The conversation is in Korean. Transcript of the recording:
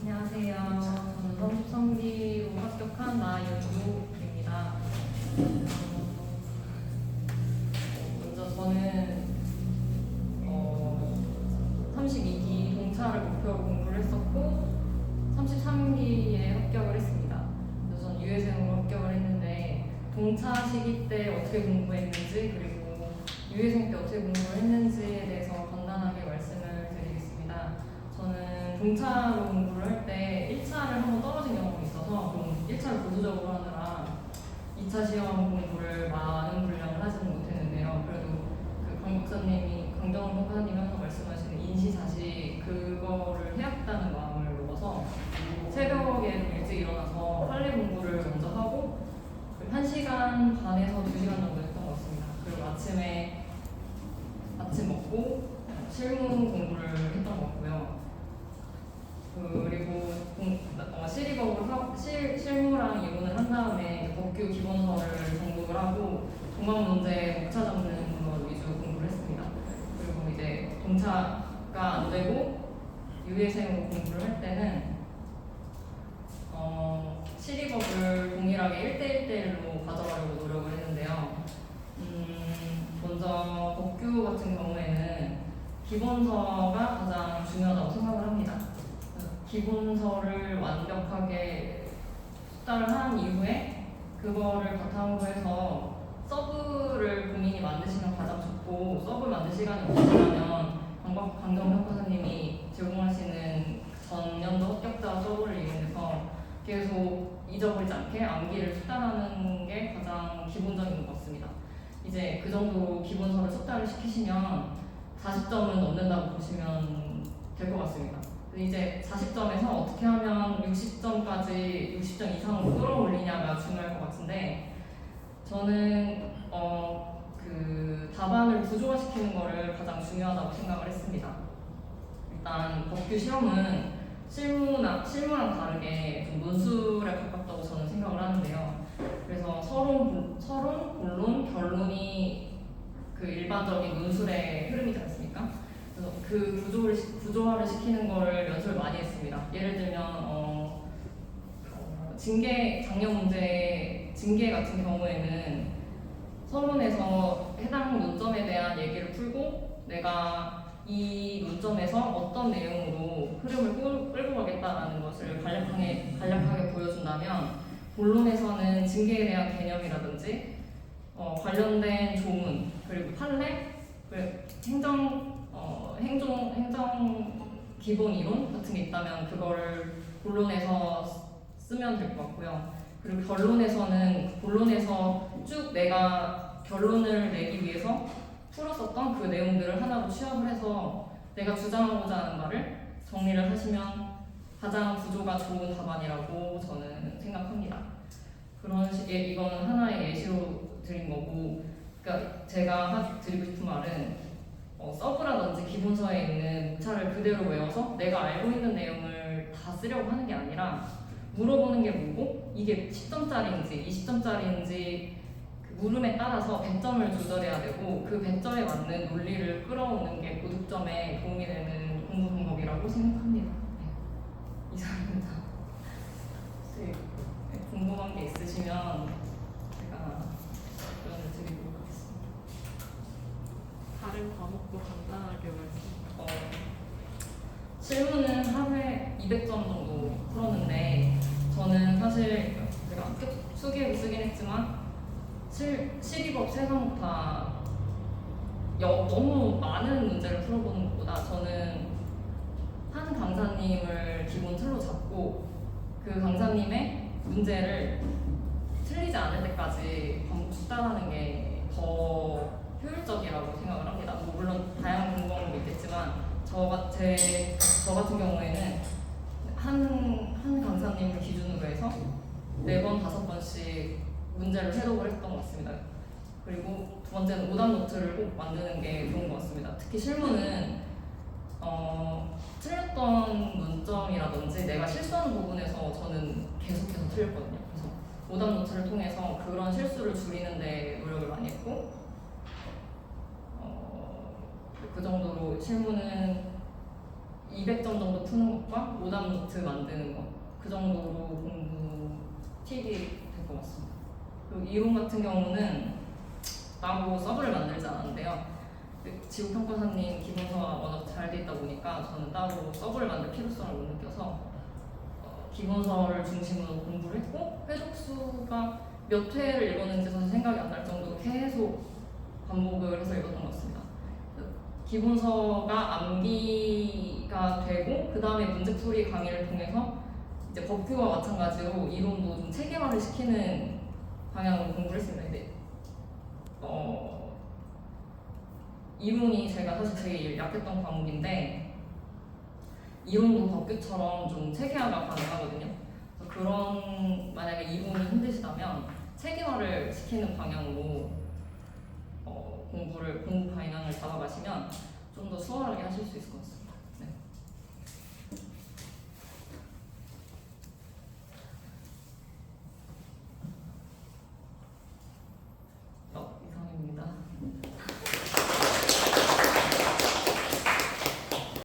안녕하세요. 저는 33기로 합격한 나윤주입니다. 먼저 저는 32기 동차를 목표로 공부를 했었고 33기에 합격을 했습니다. 그래서 저는 유예생으로 합격을 했는데 동차 시기 때 어떻게 공부했는지 그리고 유예생 때 어떻게 공부를 했는지에 대해서 간단하게 말씀을 드리겠습니다. 저는 동차로 공부를 할 때 1차를 한번 떨어진 경험이 있어서 좀 1차를 보수적으로 하느라 2차 시험 공부를 많은 분량을 하지는 못했는데요. 그래도 그 강정훈 박사님이 항상 말씀하시는 인시자식 그거를 해야겠다는 마음을 먹어서 새벽에 좀 일찍 일어나서 빨리 공부를 먼저 하고 1시간 반에서 2시간 정도 했던 것 같습니다. 그리고 아침에 아침 먹고 실무 공부를 했던 것 같고요. 그리고 실무랑 이론을 한 다음에 법규 기본서를 정독을 하고 종합 문제 목 찾아보는 거 위주 공부를 했습니다. 그리고 이제 동차가 안 되고 유예생으로 공부를 할 때는 시리법을 동일하게 1대1대1로 가져가려고 노력을 했는데요. 먼저 법규 같은 경우에는 기본서가 가장 중요하다고 생각을 합니다. 기본서를 완벽하게 숙달을 한 이후에 그거를 바탕으로 해서 서브를 본인이 만드시면 가장 좋고, 서브 만들 시간이 없으시면 강정혁 박사님이 제공하시는 전년도 합격자 서브를 이용해서 계속 잊어버리지 않게 암기를 숙달하는 게 가장 기본적인 것 같습니다. 이제 그 정도 기본서를 숙달을 시키시면 40점은 넘는다고 보시면 될 것 같습니다. 이제 40점에서 어떻게 하면 60점까지 60점 이상으로 끌어올리냐가 중요할 것 같은데, 저는 그 답안을 구조화시키는 거를 가장 중요하다고 생각을 했습니다. 일단 법규 시험은 실무랑 다르게 좀 논술에 가깝다고 저는 생각을 하는데요. 그래서 서론, 본론, 결론이 그 일반적인 논술의 흐름이지 않습니까? 그래서 그 구조화를 시키는 거를 연습을 많이 했습니다. 예를 들면 작년 문제 징계 같은 경우에는 서론에서 해당 논점에 대한 얘기를 풀고 내가 이 논점에서 어떤 내용으로 흐름을 끌고 가겠다라는 것을 간략하게 보여준다면, 본론에서는 징계에 대한 개념이라든지 관련된 조문, 그리고 판례, 그리고 행정 기본 이론 같은 게 있다면 그거를 본론에서 쓰면 될 것 같고요. 그리고 결론에서는 본론에서 쭉 내가 결론을 내기 위해서 풀었었던 그 내용들을 하나로 취합을 해서 내가 주장하고자 하는 말을 정리를 하시면 가장 구조가 좋은 답안이라고 저는 생각합니다. 그런 식의, 이거는 하나의 예시로 드린 거고, 그러니까 제가 드리고 싶은 말은 서브라든지 기본서에 있는 목차를 그대로 외워서 내가 알고 있는 내용을 다 쓰려고 하는 게 아니라 물어보는 게 뭐고 이게 10점짜리인지 20점짜리인지 그 물음에 따라서 100점을 조절해야 되고, 그 100점에 맞는 논리를 끌어오는 게 고득점에 도움이 되는 공부 방법이라고 생각합니다. 네. 이상입니다. 혹시 궁금한 게 있으시면 제가 답변을 드리도록 하겠습니다. 다른 과목도 간단하게 말씀. 실무는 하루에 200점 정도 풀었는데, 저는 사실 제가 합격 수기로 쓰긴 했지만 시리법 세 과목 다 너무 많은 문제를 풀어보는 것보다 저는 한 강사님을 기본 틀로 잡고 그 강사님의 문제를 틀리지 않을 때까지 반복 숙달하는 게 더 효율적이라고 생각을 합니다. 물론 다양한 공부 방법이 있겠지만 저 같은 경우에는 한 강사님을 기준으로 해서 4번, 5번씩 문제를 해독을 했던 것 같습니다. 그리고 두 번째는 오답 노트를 꼭 만드는 게 좋은 것 같습니다. 특히 실무는 틀렸던 문점이라든지 내가 실수하는 부분에서 저는 계속해서 틀렸거든요. 그래서 오답 노트를 통해서 그런 실수를 줄이는 데 노력을 많이 했고, 그 정도로 실무는 200점 정도 푸는 것과 오답 노트 만드는 것, 그 정도로 공부 팁이 될 것 같습니다. 그리고 이론 같은 경우는 나보고 서브를 만들지 않았는데요. 지구평가사님 기본서가 워낙 잘 돼 있다 보니까 저는 따로 서브를 만들 필요성을 못 느껴서 기본서를 중심으로 공부를 했고, 회족수가 몇 회를 읽었는지 사실 생각이 안 날 정도로 계속 반복을 해서 읽었던 것 같습니다. 기본서가 암기가 되고, 그 다음에 문제풀이 강의를 통해서 이제 법규와 마찬가지로 이론도 좀 체계화를 시키는 방향으로 공부를 했습니다. 근데 이론이 제가 사실 제일 약했던 과목인데, 이론도 법규처럼 좀 체계화가 가능하거든요. 그래서 그런, 만약에 이론이 힘드시다면 체계화를 시키는 방향으로 공부 방향을 잡아가시면 좀 더 수월하게 하실 수 있을 것 같습니다.